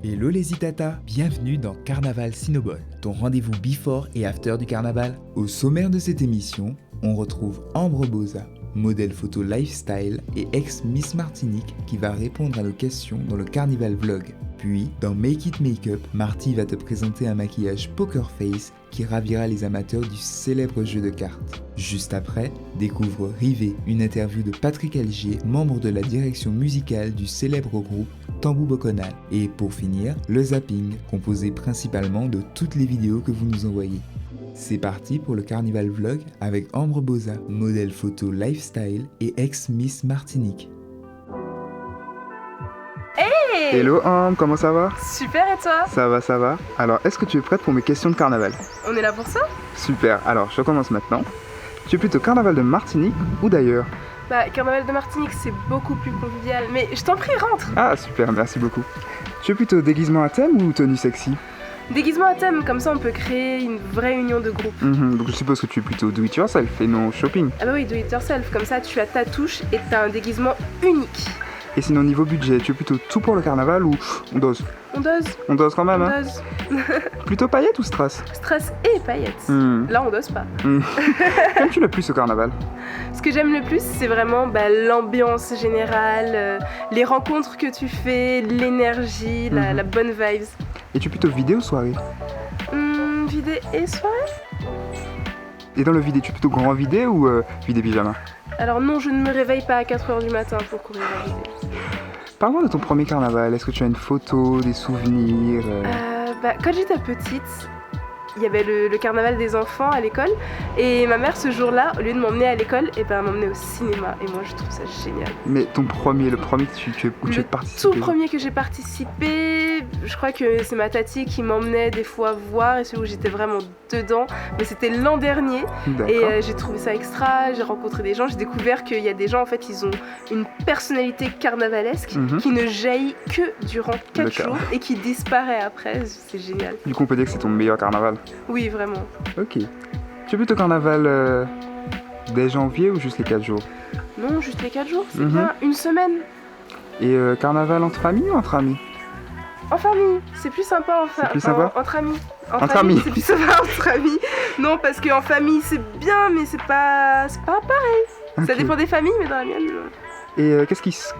Hello les Zitata, bienvenue dans Carnaval Cinobol, ton rendez-vous before et after du carnaval. Au sommaire de cette émission, on retrouve Ambre Boza, modèle photo lifestyle et ex-Miss Martinique qui va répondre à nos questions dans le Carnival Vlog. Puis, dans Make It Make-up, Marty va te présenter un maquillage Poker Face qui ravira les amateurs du célèbre jeu de cartes. Juste après, découvre Rivet, une interview de Patrick Algier, membre de la direction musicale du célèbre groupe Tambou Boconal. Et pour finir, le zapping, composé principalement de toutes les vidéos que vous nous envoyez. C'est parti pour le Carnival Vlog avec Ambre Boza, modèle photo lifestyle et ex-Miss Martinique. Hey! Hello Ambre, comment ça va? Super, et toi? Ça va, ça va. Alors, est-ce que tu es prête pour mes questions de carnaval? On est là pour ça? Super, alors je commence maintenant. Tu es plutôt carnaval de Martinique ou d'ailleurs? Bah, Carnaval de Martinique, c'est beaucoup plus convivial, mais je t'en prie, rentre! Ah super, merci beaucoup. Tu es plutôt déguisement à thème ou tenue sexy? Déguisement à thème, comme ça on peut créer une vraie union de groupe. Donc je suppose que tu es plutôt do it yourself et non shopping. Ah bah oui, do it yourself, comme ça tu as ta touche et t'as un déguisement unique. Et sinon niveau budget, tu es plutôt tout pour le carnaval ou on dose? On dose, On dose quand même, on hein? dose. Plutôt paillettes ou strass? Strass et paillettes. Là on dose pas. Qu'aimes-tu le plus au carnaval? Ce que j'aime le plus, c'est vraiment l'ambiance générale, les rencontres que tu fais, l'énergie, la bonne vibes. Et tu es plutôt vidéo ou soirée? Vidé et soirée? Et dans le vidé, tu es plutôt grand vidé ou vidé pyjama? Alors non, je ne me réveille pas à 4h du matin pour courir la vidé. Parle-moi de ton premier carnaval, est-ce que tu as une photo, des souvenirs Quand j'étais petite, il y avait le carnaval des enfants à l'école et ma mère ce jour-là, au lieu de m'emmener à l'école, elle m'emmenait au cinéma et moi je trouve ça génial. Mais le premier où tu as participé? Tout premier que j'ai participé, je crois que c'est ma tati qui m'emmenait des fois voir et celui où j'étais vraiment dedans, mais c'était l'an dernier. Et j'ai trouvé ça extra, j'ai rencontré des gens, j'ai découvert qu'il y a des gens en fait ils ont une personnalité carnavalesque qui ne jaillit que durant 4 jours et qui disparaît après, c'est génial. Du coup on peut dire que c'est ton meilleur carnaval? Oui, vraiment. Ok. Tu es plutôt carnaval dès janvier ou juste les 4 jours? Non, juste les 4 jours, c'est bien, une semaine. Et carnaval entre amis ou entre amis? En famille, c'est plus sympa entre amis. Entre amis. C'est plus sympa entre amis. Non, parce qu'en famille c'est bien, mais c'est pas pareil. Okay. Ça dépend des familles, mais dans la mienne. Et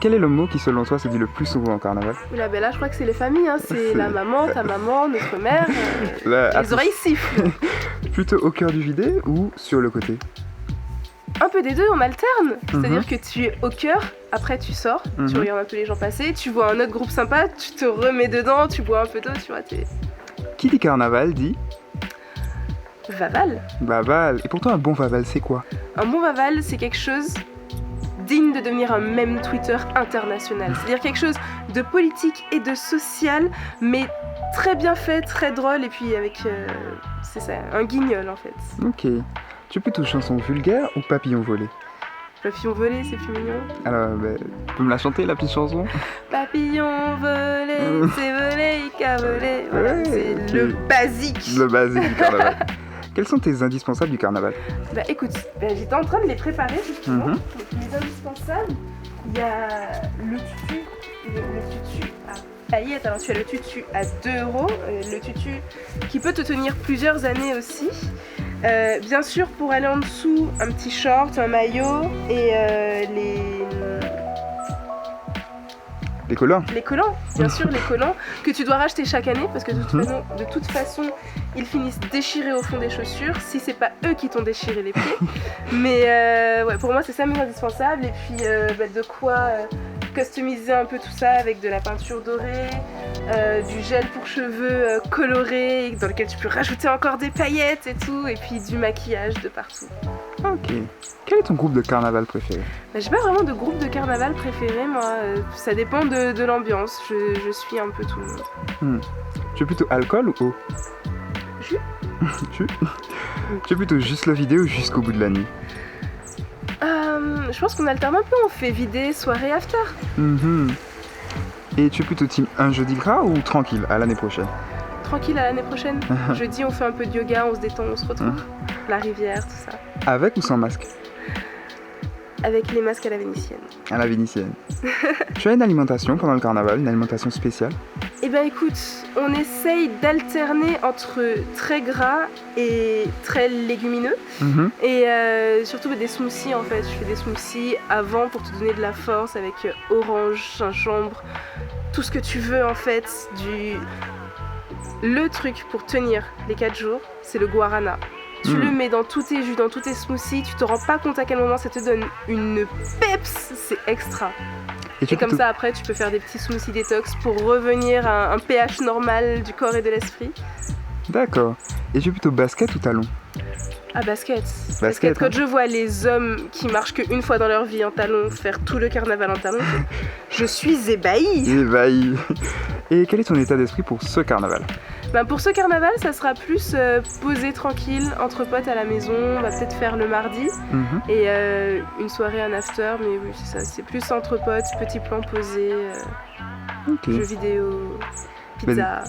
quel est le mot qui selon toi se dit le plus souvent en carnaval? Là, je crois que c'est les familles, hein. C'est la maman, ta maman, notre mère. Les oreilles sifflent. Plutôt au cœur du vidé ou sur le côté? Un peu des deux, on alterne. C'est-à-dire que tu es au cœur, après tu sors, tu regardes un peu les gens passer, tu vois un autre groupe sympa, tu te remets dedans, tu bois un peu d'eau, tu vois. Qui dit carnaval dit Vaval. Vaval. Et pour toi un bon vaval c'est quoi? Un bon vaval c'est quelque chose digne de devenir un mème Twitter international. C'est-à-dire quelque chose de politique et de social, mais très bien fait, très drôle, et puis avec, c'est ça, un guignol en fait. Ok. Tu es plutôt chanson vulgaire ou papillon volé? Papillon volé, c'est plus mignon. Alors, tu peux me la chanter la petite chanson? Papillon volé, c'est volé, il a volé. Voilà, c'est le basique. Le basique du carnaval. Quels sont tes indispensables du carnaval? Écoute, j'étais en train de les préparer justement. Donc, les indispensables, il y a le tutu. Le tutu à paillettes. Alors tu as le tutu à 2€, le tutu qui peut te tenir plusieurs années aussi. Bien sûr, pour aller en dessous, un petit short, un maillot et les collants. Les collants, bien sûr, les collants que tu dois racheter chaque année parce que de toute façon, ils finissent déchirés au fond des chaussures si c'est pas eux qui t'ont déchiré les pieds. Mais pour moi, c'est ça mes indispensables. Et puis de quoi customiser un peu tout ça avec de la peinture dorée, du gel pour cheveux coloré dans lequel tu peux rajouter encore des paillettes et tout, et puis du maquillage de partout. Ok. Quel est ton groupe de carnaval préféré? J'ai pas vraiment de groupe de carnaval préféré, moi. Ça dépend de l'ambiance. Je suis un peu tout le monde. Tu es plutôt alcool ou eau? Jus. Jus. Tu es plutôt juste le vidé ou jusqu'au bout de la nuit? Je pense qu'on alterne un peu. On fait vidé, soirée, after. Et tu es plutôt team un jeudi gras ou tranquille à l'année prochaine? Tranquille à l'année prochaine. Jeudi, on fait un peu de yoga, on se détend, on se retrouve. La rivière, tout ça. Avec ou sans masque? Avec les masques à la vénitienne. À la vénitienne. Tu as une alimentation pendant le carnaval, une alimentation spéciale? Eh ben écoute, on essaye d'alterner entre très gras et très légumineux. Mhm. Et surtout des smoothies en fait. Je fais des smoothies avant pour te donner de la force avec orange, gingembre, tout ce que tu veux en fait. Le truc pour tenir les 4 jours, c'est le guarana. Tu le mets dans tous tes jus, dans tous tes smoothies, tu te rends pas compte à quel moment ça te donne une peps, c'est extra. Et comme ça après tu peux faire des petits smoothies détox pour revenir à un pH normal du corps et de l'esprit. D'accord. Et tu es plutôt basket ou talon? Ah, basket. Basket, Quand hein. je vois les hommes qui marchent qu'une fois dans leur vie en talons faire tout le carnaval en talons, je suis ébahie. Ébahi. Et quel est ton état d'esprit pour ce carnaval? Ben pour ce carnaval, ça sera plus posé tranquille, entre potes à la maison. On va peut-être faire le mardi Mhm. et une soirée, un after. Mais oui, c'est ça. C'est plus entre potes, petit plan posé, Ok. jeux vidéo, pizza.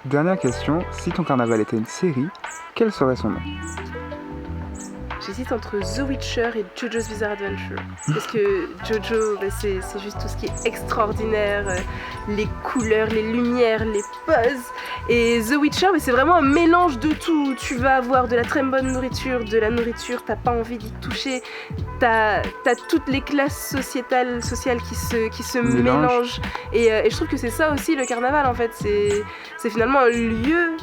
Dernière question, si ton carnaval était une série, quel serait son nom? J'hésite entre The Witcher et JoJo's Bizarre Adventure. Parce que JoJo, c'est juste tout ce qui est extraordinaire, les couleurs, les lumières, les poses. Et The Witcher, c'est vraiment un mélange de tout. Tu vas avoir de la très bonne nourriture, de la nourriture, t'as pas envie d'y toucher. T'as toutes les classes sociales qui se mélangent. Et je trouve que c'est ça aussi le carnaval en fait. C'est finalement un lieu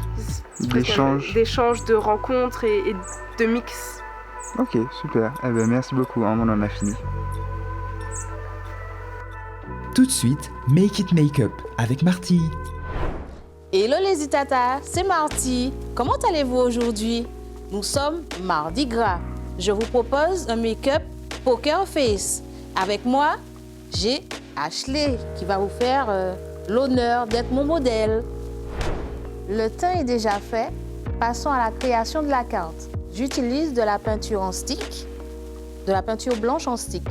d'échange, de rencontres et de mix. Ok, super. Eh ben, merci beaucoup, on en a fini. Tout de suite, Make It Make Up avec Marty. Hello les Itata, c'est Marty. Comment allez-vous aujourd'hui? Nous sommes mardi gras. Je vous propose un make-up poker face. Avec moi, j'ai Ashley qui va vous faire l'honneur d'être mon modèle. Le teint est déjà fait. Passons à la création de la carte. J'utilise de la peinture en stick, de la peinture blanche en stick.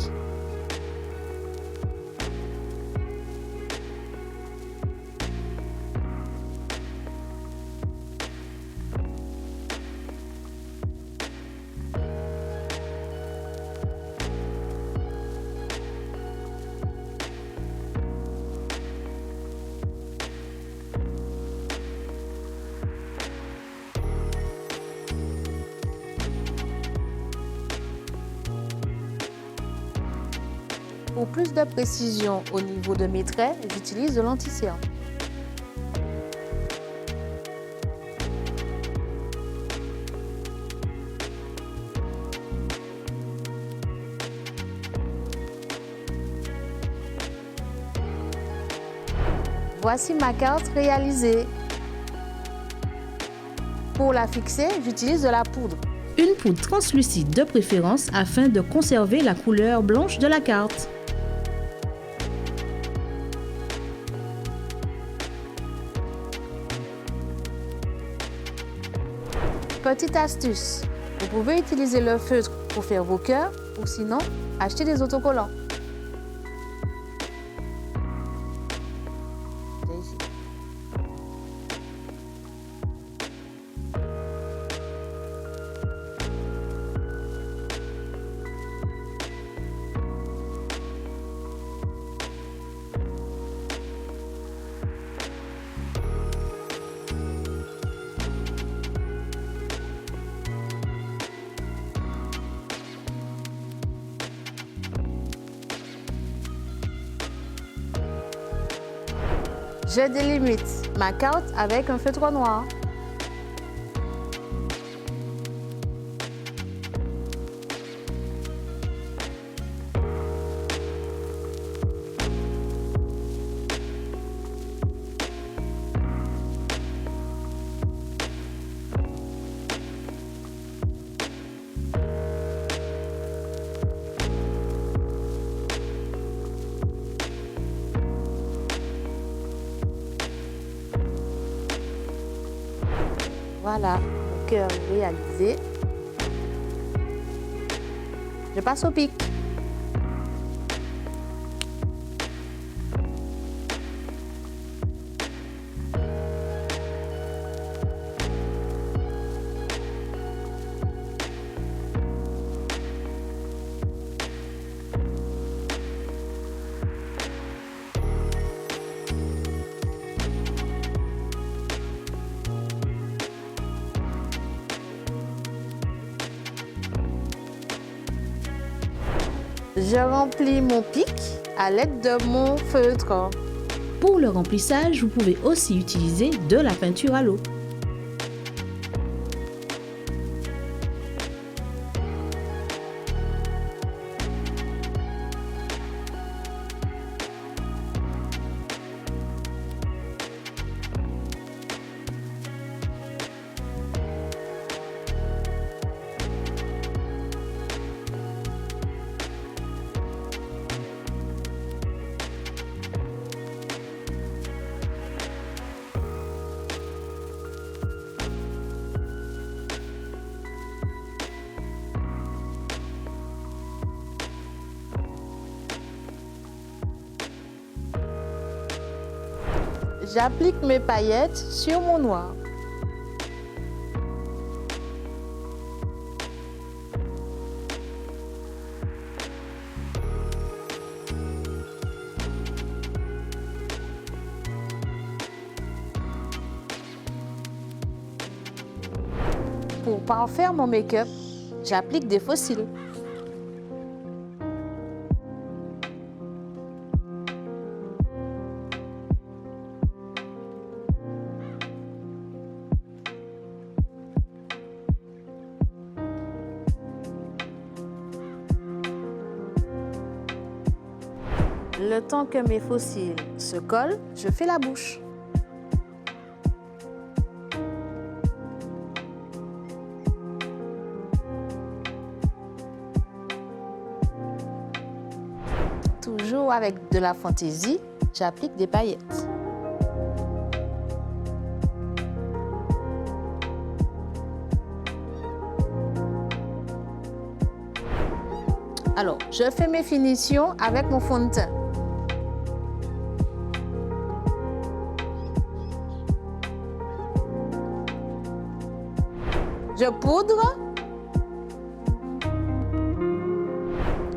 Pour plus de précision au niveau de mes traits, j'utilise de l'anti-cerne. Voici ma carte réalisée. Pour la fixer, j'utilise de la poudre. Une poudre translucide de préférence afin de conserver la couleur blanche de la carte. Petite astuce, vous pouvez utiliser le feutre pour faire vos cœurs ou sinon acheter des autocollants. Je délimite ma carte avec un feutre noir. Voilà, mon cœur réalisé. Je passe au pic. Je remplis mon pic à l'aide de mon feutre. Pour le remplissage, vous pouvez aussi utiliser de la peinture à l'eau. J'applique mes paillettes sur mon noir. Pour parfaire mon make-up, j'applique des faux cils. Le temps que mes faux cils se collent, je fais la bouche. Toujours avec de la fantaisie, j'applique des paillettes. Alors, je fais mes finitions avec mon fond de teint. Je poudre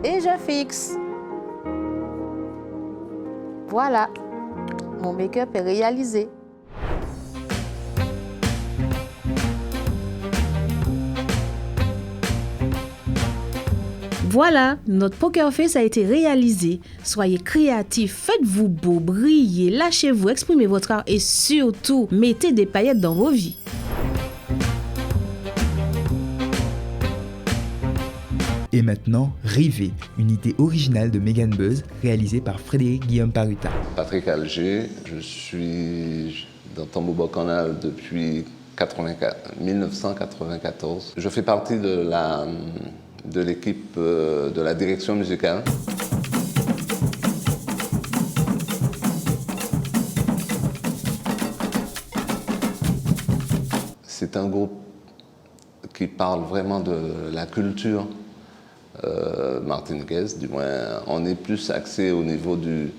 et je fixe. Voilà, mon make-up est réalisé. Voilà, notre poker face a été réalisé. Soyez créatifs, faites-vous beau, brillez, lâchez-vous, exprimez votre art et surtout, mettez des paillettes dans vos vies. Et maintenant, Rêver, une idée originale de Megan Buzz, réalisée par Frédéric Guillaume Paruta. Patrick Alger, je suis dans Tambo Bacchanal depuis 1994. Je fais partie de l'équipe de la direction musicale. C'est un groupe qui parle vraiment de la culture martiniquaise, du moins on est plus axé au niveau du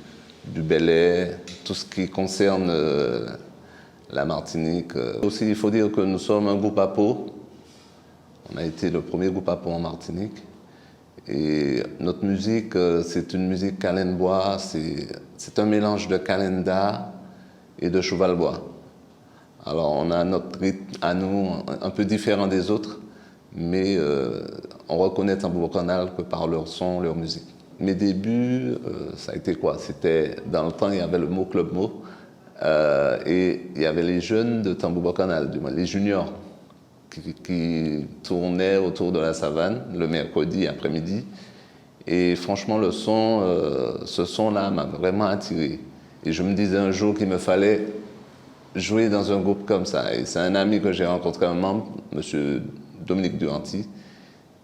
belay, tout ce qui concerne la Martinique. Aussi, il faut dire que nous sommes un groupe à peau. On a été le premier groupe à peau en Martinique. Et notre musique, c'est une musique calenbois, c'est un mélange de calenda et de cheval-bois. Alors on a notre rythme à nous, un peu différent des autres, mais on reconnaît Tambo Bacchanal que par leur son, leur musique. Mes débuts, ça a été quoi? C'était, dans le temps, il y avait le mot Club Mo, et il y avait les jeunes de Tambo Bacchanal, du moins les juniors, qui tournaient autour de la savane le mercredi après-midi. Et franchement, ce son-là m'a vraiment attiré. Et je me disais un jour qu'il me fallait jouer dans un groupe comme ça. Et c'est un ami que j'ai rencontré, un membre, M. Dominique Duranty,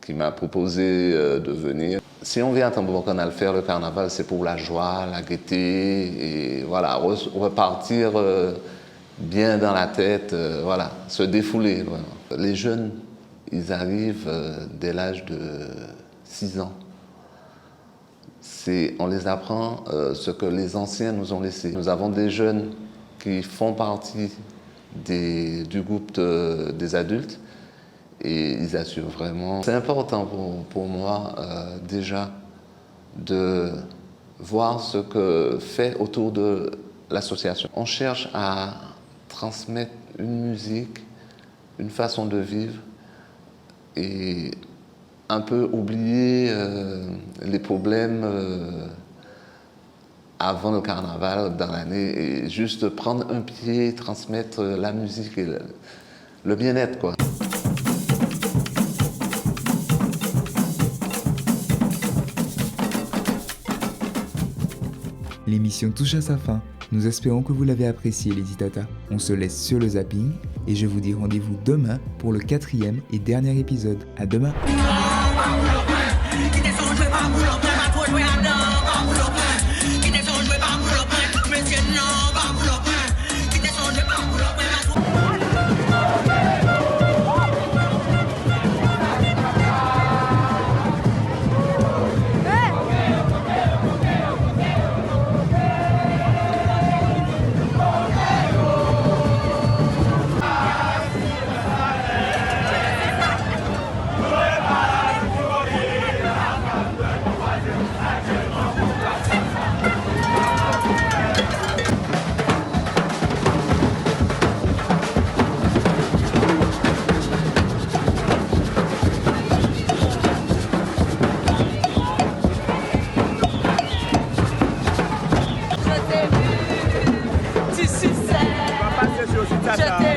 qui m'a proposé de venir. Si on vient à Tambo Bacchanal faire le carnaval, c'est pour la joie, la gaieté, et voilà, repartir bien dans la tête, voilà, se défouler. Vraiment. Les jeunes, ils arrivent dès l'âge de 6 ans. On les apprend ce que les anciens nous ont laissé. Nous avons des jeunes qui font partie du groupe des adultes et ils assurent vraiment. C'est important pour moi déjà de voir ce que fait autour de l'association. On cherche à transmettre une musique, une façon de vivre et un peu oublier les problèmes avant le carnaval dans l'année et juste prendre un pied, transmettre la musique et le bien-être, quoi. L'émission touche à sa fin. Nous espérons que vous l'avez apprécié, les Tata. On se laisse sur le zapping et je vous dis rendez-vous demain pour le 4e et dernier épisode. À demain. Je t'ai